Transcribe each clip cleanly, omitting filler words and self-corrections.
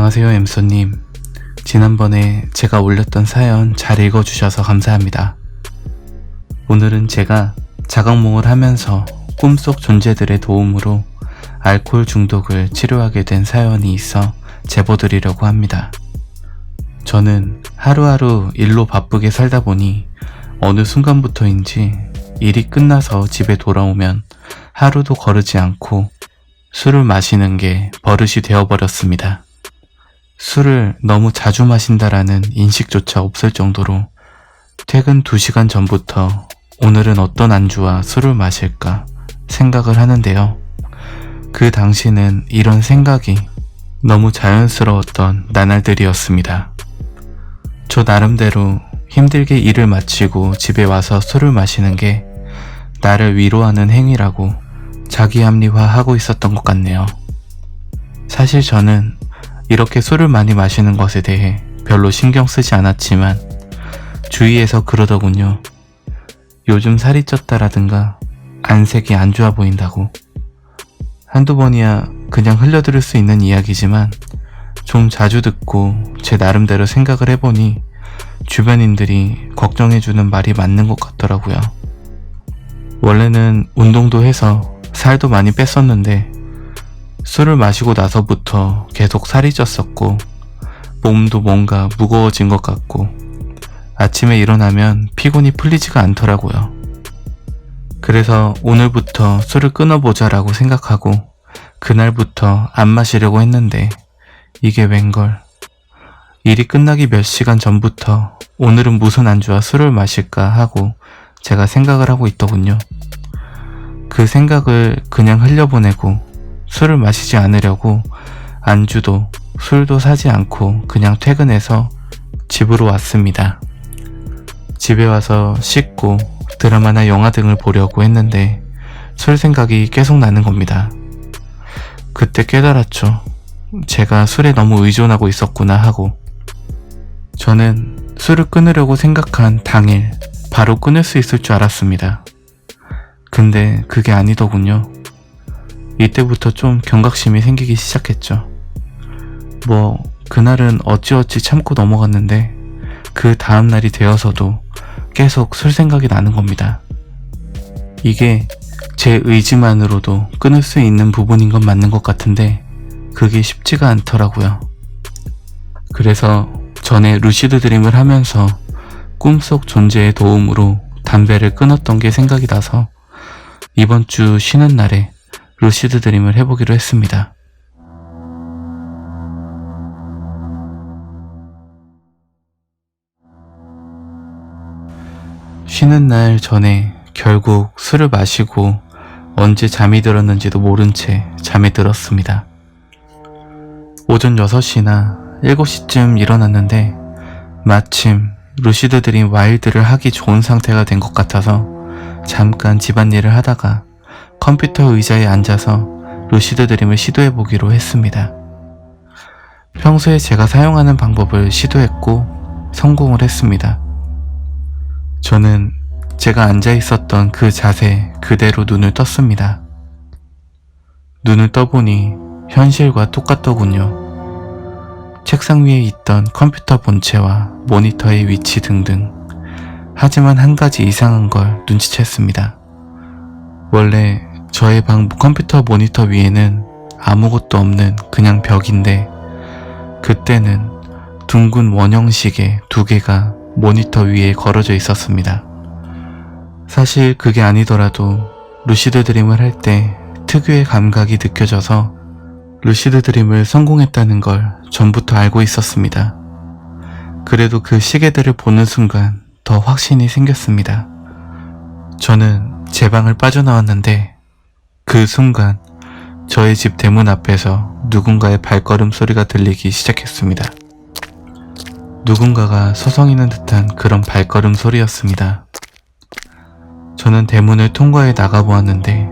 안녕하세요 엠소님. 지난번에 제가 올렸던 사연 잘 읽어주셔서 감사합니다. 오늘은 제가 자각몽을 하면서 꿈속 존재들의 도움으로 알코올 중독을 치료하게 된 사연이 있어 제보드리려고 합니다. 저는 하루하루 일로 바쁘게 살다 보니 어느 순간부터인지 일이 끝나서 집에 돌아오면 하루도 거르지 않고 술을 마시는 게 버릇이 되어버렸습니다. 술을 너무 자주 마신다라는 인식조차 없을 정도로 퇴근 2시간 전부터 오늘은 어떤 안주와 술을 마실까 생각을 하는데요. 그 당시는 이런 생각이 너무 자연스러웠던 나날들이었습니다. 저 나름대로 힘들게 일을 마치고 집에 와서 술을 마시는 게 나를 위로하는 행위라고 자기 합리화하고 있었던 것 같네요. 사실 저는 이렇게 술을 많이 마시는 것에 대해 별로 신경 쓰지 않았지만 주위에서 그러더군요. 요즘 살이 쪘다라든가 안색이 안 좋아 보인다고. 한두 번이야 그냥 흘려들을 수 있는 이야기지만 좀 자주 듣고 제 나름대로 생각을 해보니 주변인들이 걱정해주는 말이 맞는 것 같더라고요. 원래는 운동도 해서 살도 많이 뺐었는데 술을 마시고 나서부터 계속 살이 쪘었고 몸도 뭔가 무거워진 것 같고 아침에 일어나면 피곤이 풀리지가 않더라고요. 그래서 오늘부터 술을 끊어보자라고 생각하고 그날부터 안 마시려고 했는데 이게 웬걸. 일이 끝나기 몇 시간 전부터 오늘은 무슨 안주와 술을 마실까 하고 제가 생각을 하고 있더군요. 그 생각을 그냥 흘려보내고 술을 마시지 않으려고 안주도 술도 사지 않고 그냥 퇴근해서 집으로 왔습니다. 집에 와서 씻고 드라마나 영화 등을 보려고 했는데 술 생각이 계속 나는 겁니다. 그때 깨달았죠. 제가 술에 너무 의존하고 있었구나 하고. 저는 술을 끊으려고 생각한 당일 바로 끊을 수 있을 줄 알았습니다. 근데 그게 아니더군요. 이때부터 좀 경각심이 생기기 시작했죠. 그날은 어찌어찌 참고 넘어갔는데 그 다음날이 되어서도 계속 술 생각이 나는 겁니다. 이게 제 의지만으로도 끊을 수 있는 부분인 건 맞는 것 같은데 그게 쉽지가 않더라고요. 그래서 전에 루시드 드림을 하면서 꿈속 존재의 도움으로 담배를 끊었던 게 생각이 나서 이번 주 쉬는 날에 루시드 드림을 해보기로 했습니다. 쉬는 날 전에 결국 술을 마시고 언제 잠이 들었는지도 모른 채 잠에 들었습니다. 오전 6시나 7시쯤 일어났는데 마침 루시드 드림 와일드를 하기 좋은 상태가 된 것 같아서 잠깐 집안일을 하다가 컴퓨터 의자에 앉아서 루시드 드림을 시도해보기로 했습니다. 평소에 제가 사용하는 방법을 시도했고 성공을 했습니다. 저는 제가 앉아있었던 그 자세 그대로 눈을 떴습니다. 눈을 떠보니 현실과 똑같더군요. 책상 위에 있던 컴퓨터 본체와 모니터의 위치 등등. 하지만 한 가지 이상한 걸 눈치챘습니다. 원래 저의 방 컴퓨터 모니터 위에는 아무것도 없는 그냥 벽인데 그때는 둥근 원형 시계 2개가 모니터 위에 걸어져 있었습니다. 사실 그게 아니더라도 루시드 드림을 할 때 특유의 감각이 느껴져서 루시드 드림을 성공했다는 걸 전부터 알고 있었습니다. 그래도 그 시계들을 보는 순간 더 확신이 생겼습니다. 저는 제 방을 빠져나왔는데 그 순간 저의 집 대문 앞에서 누군가의 발걸음 소리가 들리기 시작했습니다. 누군가가 서성이는 듯한 그런 발걸음 소리였습니다. 저는 대문을 통과해 나가보았는데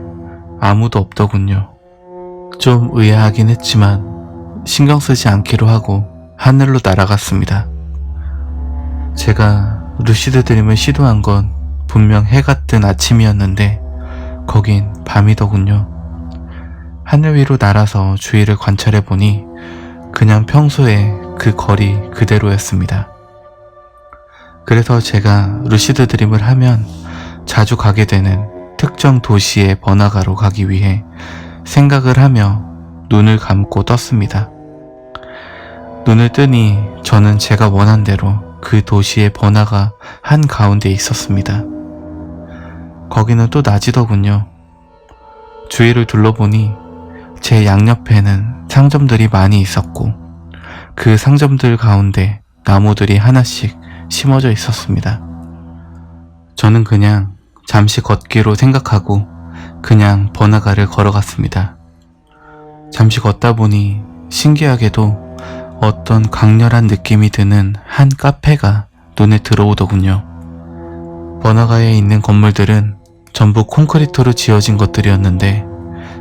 아무도 없더군요. 좀 의아하긴 했지만 신경 쓰지 않기로 하고 하늘로 날아갔습니다. 제가 루시드 드림을 시도한 건 분명 해가 뜬 아침이었는데 거긴 밤이더군요. 하늘 위로 날아서 주위를 관찰해보니 그냥 평소에 그 거리 그대로였습니다. 그래서 제가 루시드 드림을 하면 자주 가게 되는 특정 도시의 번화가로 가기 위해 생각을 하며 눈을 감고 떴습니다. 눈을 뜨니 저는 제가 원한 대로 그 도시의 번화가 한가운데 있었습니다. 거기는 또 낮이더군요. 주위를 둘러보니 제 양옆에는 상점들이 많이 있었고 그 상점들 가운데 나무들이 하나씩 심어져 있었습니다. 저는 그냥 잠시 걷기로 생각하고 그냥 번화가를 걸어갔습니다. 잠시 걷다 보니 신기하게도 어떤 강렬한 느낌이 드는 한 카페가 눈에 들어오더군요. 번화가에 있는 건물들은 전부 콘크리트로 지어진 것들이었는데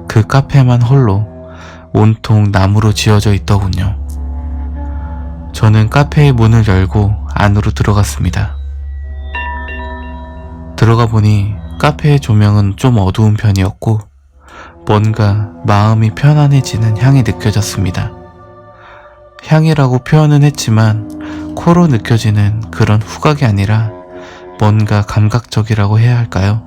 그 카페만 홀로 온통 나무로 지어져 있더군요. 저는 카페의 문을 열고 안으로 들어갔습니다. 들어가 보니 카페의 조명은 좀 어두운 편이었고 뭔가 마음이 편안해지는 향이 느껴졌습니다. 향이라고 표현은 했지만 코로 느껴지는 그런 후각이 아니라 뭔가 감각적이라고 해야 할까요?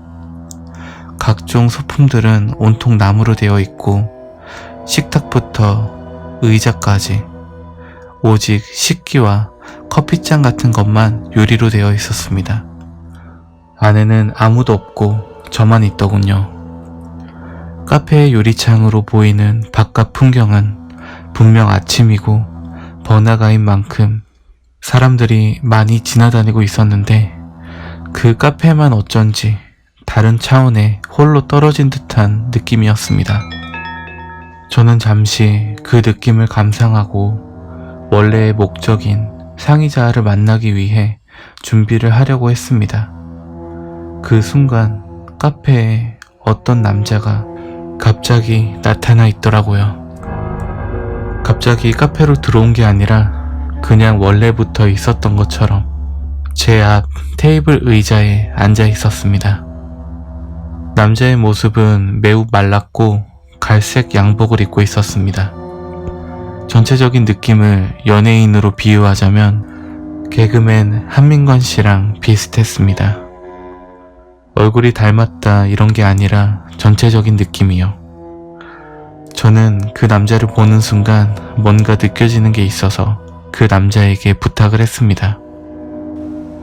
각종 소품들은 온통 나무로 되어 있고 식탁부터 의자까지 오직 식기와 커피잔 같은 것만 유리로 되어 있었습니다. 안에는 아무도 없고 저만 있더군요. 카페의 유리창으로 보이는 바깥 풍경은 분명 아침이고 번화가인 만큼 사람들이 많이 지나다니고 있었는데 그 카페만 어쩐지 다른 차원에 홀로 떨어진 듯한 느낌이었습니다. 저는 잠시 그 느낌을 감상하고 원래의 목적인 상의자를 만나기 위해 준비를 하려고 했습니다. 그 순간 카페에 어떤 남자가 갑자기 나타나 있더라고요. 갑자기 카페로 들어온 게 아니라 그냥 원래부터 있었던 것처럼 제 앞 테이블 의자에 앉아 있었습니다. 남자의 모습은 매우 말랐고 갈색 양복을 입고 있었습니다. 전체적인 느낌을 연예인으로 비유하자면 개그맨 한민관 씨랑 비슷했습니다. 얼굴이 닮았다 이런 게 아니라 전체적인 느낌이요. 저는 그 남자를 보는 순간 뭔가 느껴지는 게 있어서 그 남자에게 부탁을 했습니다.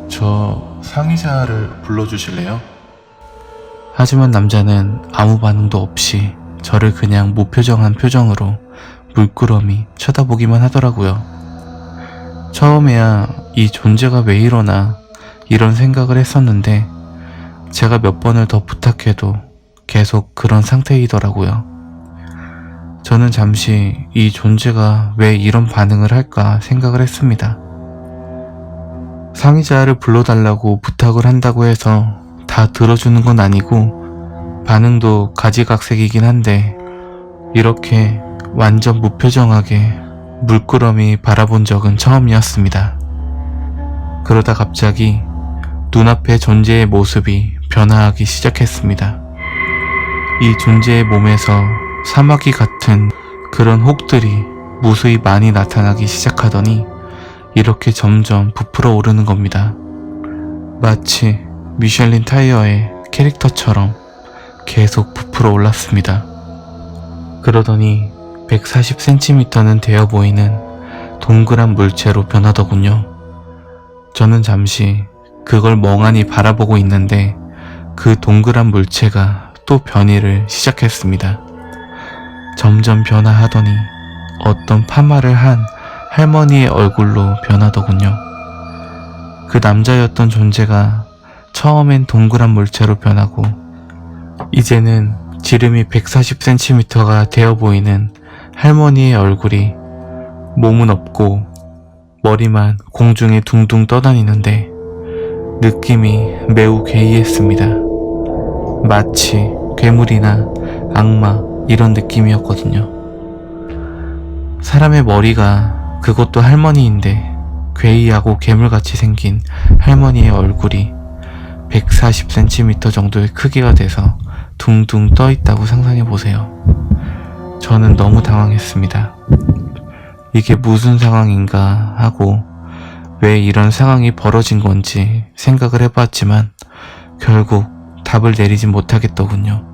저 상의자를 불러주실래요? 하지만 남자는 아무 반응도 없이 저를 그냥 무표정한 표정으로 물끄러미 쳐다보기만 하더라고요. 처음에야 이 존재가 왜 이러나 이런 생각을 했었는데 제가 몇 번을 더 부탁해도 계속 그런 상태이더라고요. 저는 잠시 이 존재가 왜 이런 반응을 할까 생각을 했습니다. 상의자를 불러달라고 부탁을 한다고 해서 다 들어주는 건 아니고 반응도 가지각색이긴 한데 이렇게 완전 무표정하게 물끄러미 바라본 적은 처음이었습니다. 그러다 갑자기 눈앞의 존재의 모습이 변화하기 시작했습니다. 이 존재의 몸에서 사마귀 같은 그런 혹들이 무수히 많이 나타나기 시작하더니 이렇게 점점 부풀어 오르는 겁니다. 마치 미슐린 타이어의 캐릭터처럼 계속 부풀어 올랐습니다. 그러더니 140cm는 되어 보이는 동그란 물체로 변하더군요. 저는 잠시 그걸 멍하니 바라보고 있는데 그 동그란 물체가 또 변이를 시작했습니다. 점점 변화하더니 어떤 파마를 한 할머니의 얼굴로 변하더군요. 그 남자였던 존재가 처음엔 동그란 물체로 변하고 이제는 지름이 140cm가 되어 보이는 할머니의 얼굴이 몸은 없고 머리만 공중에 둥둥 떠다니는데 느낌이 매우 괴이했습니다. 마치 괴물이나 악마 이런 느낌이었거든요. 사람의 머리가 그것도 할머니인데 괴이하고 괴물같이 생긴 할머니의 얼굴이 140cm 정도의 크기가 돼서 둥둥 떠 있다고 상상해보세요. 저는 너무 당황했습니다. 이게 무슨 상황인가 하고 왜 이런 상황이 벌어진 건지 생각을 해봤지만 결국 답을 내리지 못하겠더군요.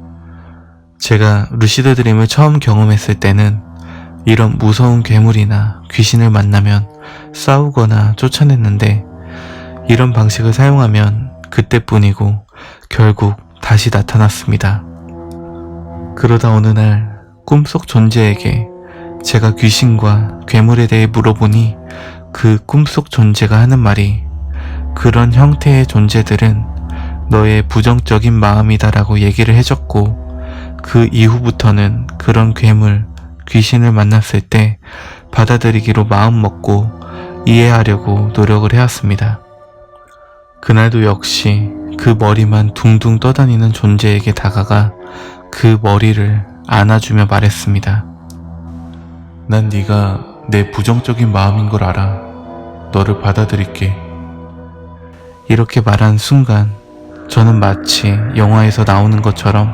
제가 루시드 드림을 처음 경험했을 때는 이런 무서운 괴물이나 귀신을 만나면 싸우거나 쫓아냈는데 이런 방식을 사용하면 그때뿐이고 결국 다시 나타났습니다. 그러다 어느 날 꿈속 존재에게 제가 귀신과 괴물에 대해 물어보니 그 꿈속 존재가 하는 말이 그런 형태의 존재들은 너의 부정적인 마음이다라고 얘기를 해줬고 그 이후부터는 그런 괴물, 귀신을 만났을 때 받아들이기로 마음먹고 이해하려고 노력을 해왔습니다. 그날도 역시 그 머리만 둥둥 떠다니는 존재에게 다가가 그 머리를 안아주며 말했습니다. 난 네가 내 부정적인 마음인 걸 알아. 너를 받아들일게. 이렇게 말한 순간 저는 마치 영화에서 나오는 것처럼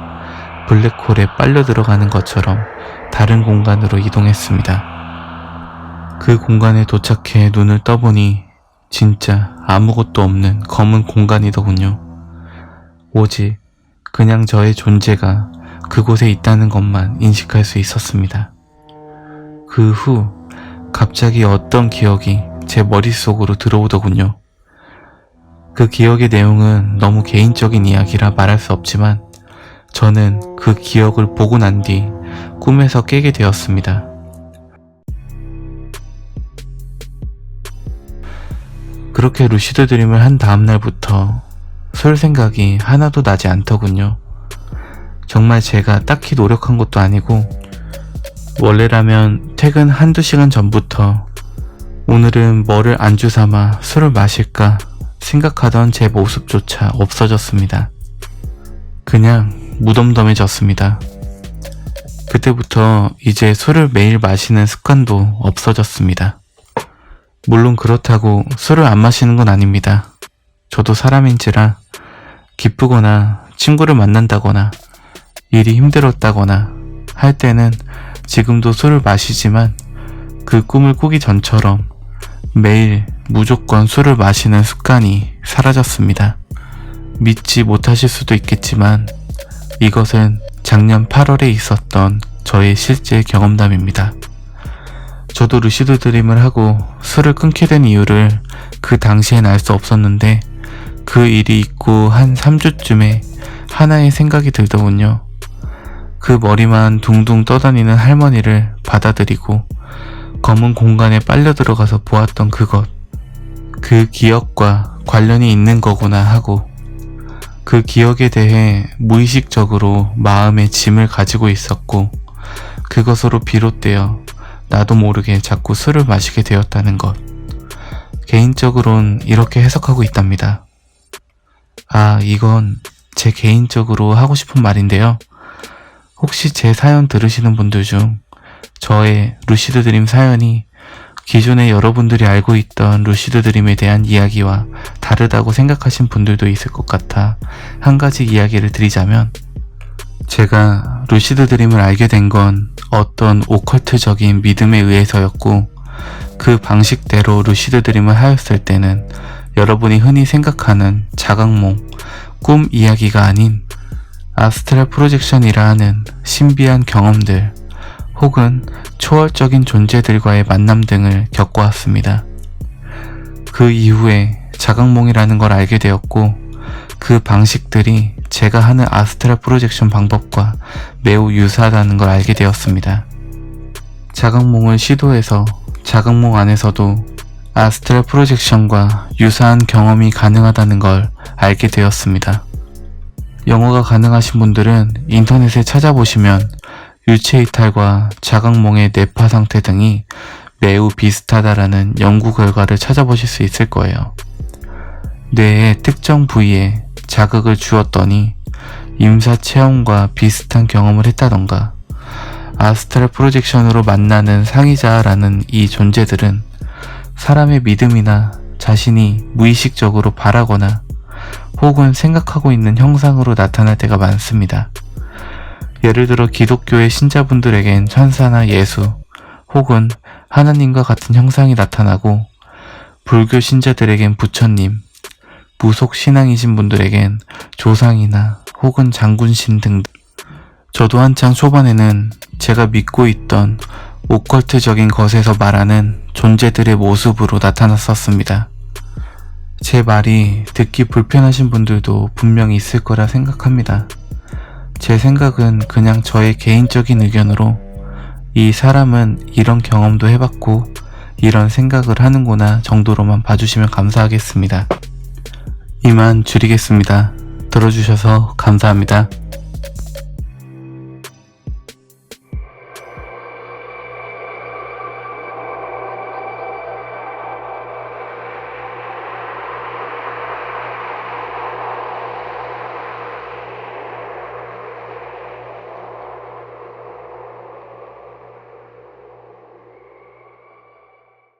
블랙홀에 빨려 들어가는 것처럼 다른 공간으로 이동했습니다. 그 공간에 도착해 눈을 떠보니 진짜 아무것도 없는 검은 공간이더군요. 오직 그냥 저의 존재가 그곳에 있다는 것만 인식할 수 있었습니다. 그 후 갑자기 어떤 기억이 제 머릿속으로 들어오더군요. 그 기억의 내용은 너무 개인적인 이야기라 말할 수 없지만 저는 그 기억을 보고 난 뒤 꿈에서 깨게 되었습니다. 그렇게 루시드 드림을 한 다음날부터 설 생각이 하나도 나지 않더군요. 정말 제가 딱히 노력한 것도 아니고 원래라면 퇴근 한두 시간 전부터 오늘은 뭐를 안주 삼아 술을 마실까 생각하던 제 모습조차 없어졌습니다. 그냥 무덤덤해졌습니다. 그때부터 이제 술을 매일 마시는 습관도 없어졌습니다. 물론 그렇다고 술을 안 마시는 건 아닙니다. 저도 사람인지라 기쁘거나 친구를 만난다거나 일이 힘들었다거나 할 때는 지금도 술을 마시지만 그 꿈을 꾸기 전처럼 매일 무조건 술을 마시는 습관이 사라졌습니다. 믿지 못하실 수도 있겠지만 이것은 작년 8월에 있었던 저의 실제 경험담입니다. 저도 루시드 드림을 하고 술을 끊게 된 이유를 그 당시엔 알 수 없었는데 그 일이 있고 한 3주쯤에 하나의 생각이 들더군요. 그 머리만 둥둥 떠다니는 할머니를 받아들이고 검은 공간에 빨려 들어가서 보았던 그것, 그 기억과 관련이 있는 거구나 하고 그 기억에 대해 무의식적으로 마음에 짐을 가지고 있었고 그것으로 비롯되어 나도 모르게 자꾸 술을 마시게 되었다는 것. 개인적으론 이렇게 해석하고 있답니다. 이건 제 개인적으로 하고 싶은 말인데요. 혹시 제 사연 들으시는 분들 중 저의 루시드 드림 사연이 기존에 여러분들이 알고 있던 루시드 드림에 대한 이야기와 다르다고 생각하신 분들도 있을 것 같아 한 가지 이야기를 드리자면, 제가 루시드 드림을 알게 된 건 어떤 오컬트적인 믿음에 의해서였고 그 방식대로 루시드 드림을 하였을 때는 여러분이 흔히 생각하는 자각몽, 꿈 이야기가 아닌 아스트랄 프로젝션이라 하는 신비한 경험들 혹은 초월적인 존재들과의 만남 등을 겪어왔습니다. 그 이후에 자각몽이라는 걸 알게 되었고 그 방식들이 제가 하는 아스트랄 프로젝션 방법과 매우 유사하다는 걸 알게 되었습니다. 자각몽을 시도해서 자각몽 안에서도 아스트랄 프로젝션과 유사한 경험이 가능하다는 걸 알게 되었습니다. 영어가 가능하신 분들은 인터넷에 찾아보시면 유체이탈과 자각몽의 뇌파 상태 등이 매우 비슷하다라는 연구 결과를 찾아보실 수 있을 거예요. 뇌의 특정 부위에 자극을 주었더니 임사 체험과 비슷한 경험을 했다던가, 아스트랄 프로젝션으로 만나는 상의자라는 이 존재들은 사람의 믿음이나 자신이 무의식적으로 바라거나 혹은 생각하고 있는 형상으로 나타날 때가 많습니다. 예를 들어 기독교의 신자분들에겐 천사나 예수 혹은 하나님과 같은 형상이 나타나고, 불교 신자들에겐 부처님, 무속 신앙이신 분들에겐 조상이나 혹은 장군신 등. 저도 한창 초반에는 제가 믿고 있던 오컬트적인 것에서 말하는 존재들의 모습으로 나타났었습니다. 제 말이 듣기 불편하신 분들도 분명히 있을 거라 생각합니다. 제 생각은 그냥 저의 개인적인 의견으로, 이 사람은 이런 경험도 해봤고 이런 생각을 하는구나 정도로만 봐주시면 감사하겠습니다. 이만 줄이겠습니다. 들어주셔서 감사합니다.